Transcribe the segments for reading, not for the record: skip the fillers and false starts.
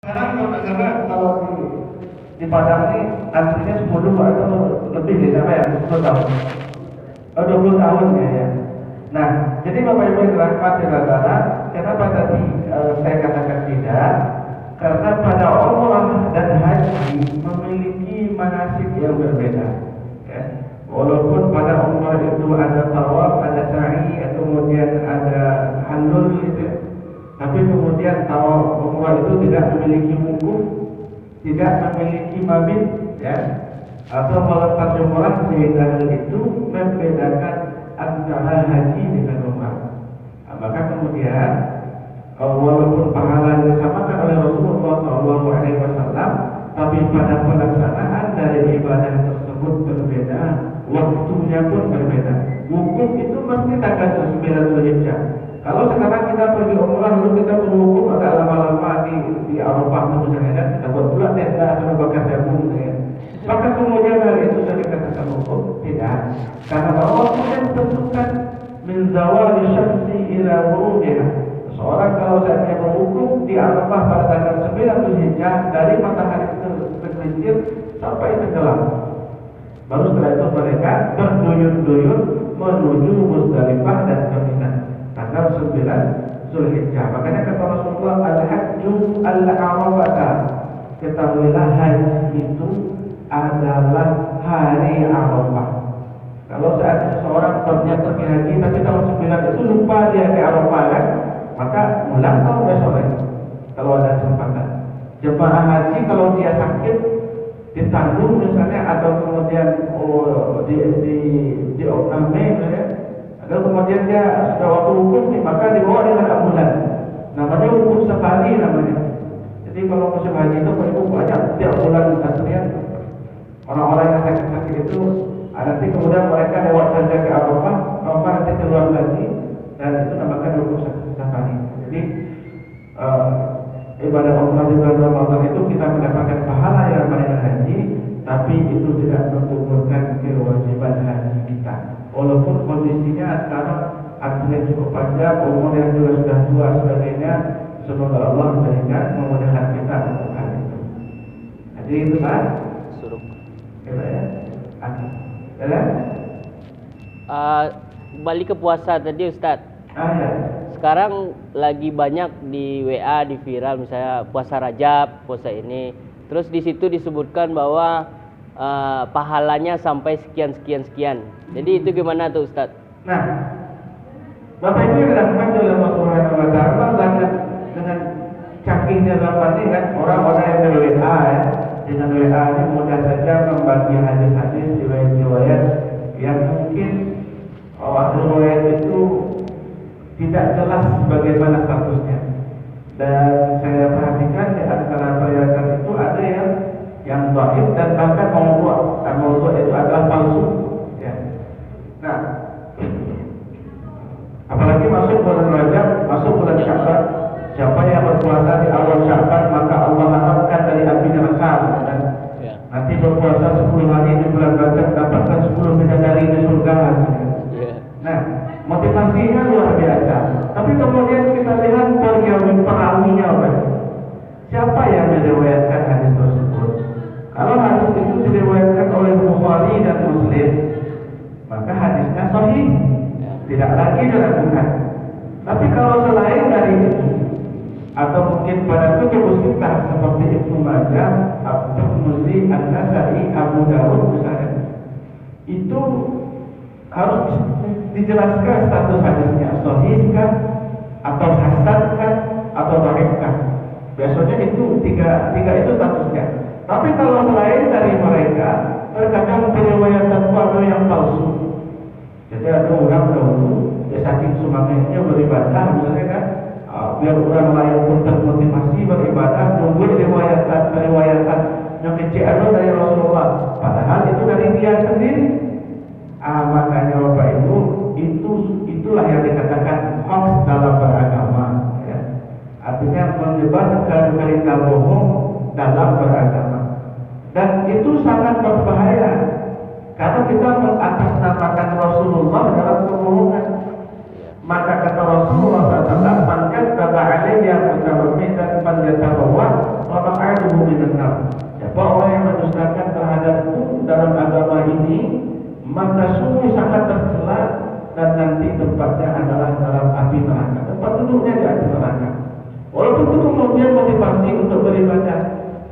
Sekarang karena kalau di Padang ini antrinya 10 atau lebih ya sampai ya 10 tahun. Oh 20 tahun ya. Nah, jadi Bapak Ibu yang dirahmati Allah, kenapa tadi saya katakan tidak? Karena pada umrah dan haji memiliki manasik yang berbeda. Ya. Walaupun pada umrah itu ada tawaf, ada sa'i, kemudian ada halul gitu. Tapi kemudian tawaf umrah itu tidak memiliki wukuf, tidak memiliki mabit, ya, atau melontar jumrah, sehingga hal itu membedakan antara haji dengan umrah. Nah, maka kemudian walaupun pahala disamakan oleh Rasulullah SAW, tapi pada pelaksanaan dari ibadah tersebut berbeda, waktunya pun berbeda. Wukuf itu mesti tanggal 9 Zulhijjah. Kalau sekarang kita pergi umrah lalu kita berwukuf agak lama-lama di Arafah itu misalnya, kan kita buat pula tenda atau bakar jagung ya. Maka kemudian hari itu sudah dikatakan wukuf? Tidak, karena Allah sudah tentukan min zawali syamsi ila ghurubiha. Seorang kalau saatnya berwukuf di Arafah pada tanggal 9 Zulhijjah, dari matahari tergelincir sampai tenggelam. Baru setelah itu mereka berduyun-duyun menuju Muzdalifah dan Mina tanggal 9 Zulhijjah. Makanya kata Rasulullah, al-hajju al-arafah, ketahuilah haji itu adalah hari Arafah. Kalau saat seseorang berniat pergi haji tapi tahun 9 itu lupa dia ke Arafah, kan, maka ulang tahun besok lagi kalau ada kesempatan. Jemaah haji kalau dia sakit ditanggung misalnya, atau kemudian di opname misalnya, atau kemudian dia sudah waktu wukuf nih, maka dibawa dengan ambulan. Namanya wukuf sekali namanya. Jadi kalau musim haji itu banyak tiap bulan antrian orang-orang yang sakit-sakit itu. Nanti kemudian mereka lewat saja ke Arafah, nanti keluar lagi, dan itu namakan wukuf sekali. Jadi ibadah umrah di bulan Ramadan itu kita mendapatkan pahala yang sama dengan haji, tapi itu tidak menggugurkan kewajiban haji kita. Walaupun kondisinya sekarang artinya cukup panjang, umur yang juga sudah tua sebagainya, semoga Allah memberikan memudahkan kita untuk hal itu. Jadi itu kan suruh ya. Ya. Balik ke puasa tadi Ustaz. Ya. Sekarang lagi banyak di WA, di viral misalnya puasa Rajab, puasa ini. Terus di situ disebutkan bahwa pahalanya sampai sekian. Jadi itu gimana tuh Ustaz? Nah, Bapak Ibu yang dirahmati oleh Allah Subhanahu wa taala, dengan canggihnya zaman ini kan, orang-orang yang ber-WA ya, dengan WA ini mudah saja membagi hadis-hadis, riwayat-riwayat yang mungkin riwayat itu tidak jelas bagaimana statusnya. Dan saya perhatikan di antara riwayat itu ada yang dhaif dan bahkan maudhu'. Maudhu' itu adalah palsu. Ya. Nah, apalagi masuk bulan Rajab, masuk bulan Sya'ban. Siapa yang berpuasa di awal Sya'ban, maka Allah haramkan dari api neraka. Dan nanti berpuasa 10 hari di bulan Rajab dapatkan 10 bidadari di surga. Nah, motivasinya luar biasa. Tapi kemudian kita lihat perawinya apa? Siapa yang meriwayatkan hadis tersebut? Kalau hadis itu diriwayatkan oleh Bukhari dan Muslim, maka hadisnya sahih, tidak lagi diragukan. Tapi kalau selain dari itu, atau mungkin pada kutub sittah seperti Ibnu Majah, At-Tirmidzi, An-Nasa'i, Abu Dawud misalnya, itu harus dijelaskan status hadisnya, sahih kah, atau hasan kah, atau dhaif kah. Biasanya itu tiga itu statusnya. Tapi kalau selain dari mereka, terkadang periwayatan ada yang palsu. Jadi ada orang dahulu, dia saking semangatnya beribadah misalnya kan, biar orang lain pun termotivasi beribadah, nunggu periwayatan yang kecil dari Rasulullah. Padahal itu dari dia sendiri. Makanya Bapak Ibu, itulah yang dikatakan hoax dalam beragama. Ya. Artinya menyebarkan berita bohong dalam beragama. Dan itu sangat berbahaya, karena kita mengatasnamakan Rasulullah dalam kebohongan. Maka kata Rasulullah SAW, "Man kadzdzaba 'alayya muta'ammidan falyatabawwa Siapa orang yang mendustakan terhadapku dalam agama ini, maka sungguh sangat tercela dan nanti tempatnya adalah dalam api neraka. Tempat duduknya di api neraka. Walaupun itu kemudian motivasi untuk beribadah.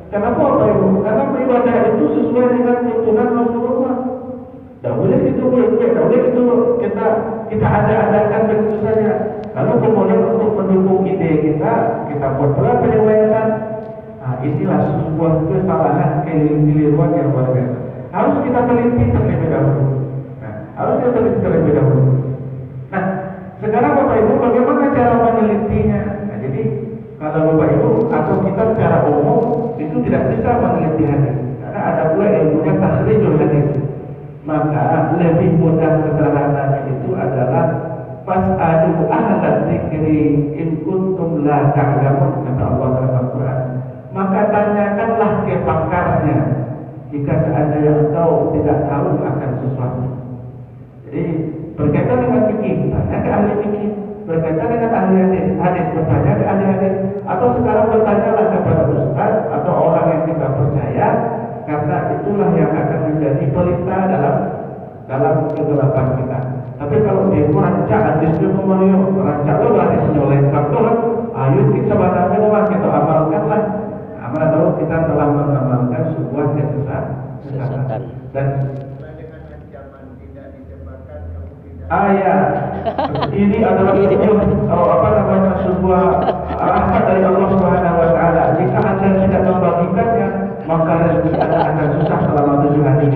Kenapa Bapak Ibu? Karena beribadah itu sesuai dengan tuntunan Rasulullah. Tak boleh itu tak boleh itu kita ada-adakan begitu saja. Lalu kemudian untuk mendukung ide kita buat pula periwayatan. Inilah sebuah kesalahan keliruan yang luar biasa. Harus kita teliti terlebih dahulu. Nah, sekarang Bapak Ibu bagaimana cara menelitinya? Nah, jadi kalau Bapak Ibu atau kita secara umum itu tidak bisa meneliti hadis, karena ada pula ilmunya takhrijul hadis. Maka lebih mudah sederhananya itu adalah fas'alu ahla dzikri in kuntum la ta'lamun, kata Allah dalam Al-Quran. Maka tanyakanlah ke pakarnya jika seandainya engkau tidak tahu akan sesuatu. Jadi berkaitan dengan fikih, tanya ke ahli fikih. Berkaitan dengan ahli hadis, bertanya ke ahli hadis. Atau sekarang bertanyalah kepada ustaz atau orang yang kita percaya, karena itulah yang akan menjadi pelita dalam kegelapan kita. Tapi kalau dia merancak hadisnya kemana, rancak lo hadisnya lengkap tuh, ayo kita sebenarnya kita amalkanlah. Amal tahu kita telah mengamalkan sebuah kesesatan. Dan ini adalah sebuah rahmat dari Allah Subhanahu wa taala. Jika Anda tidak membagikannya, maka rezeki Anda akan susah selama 7 hari.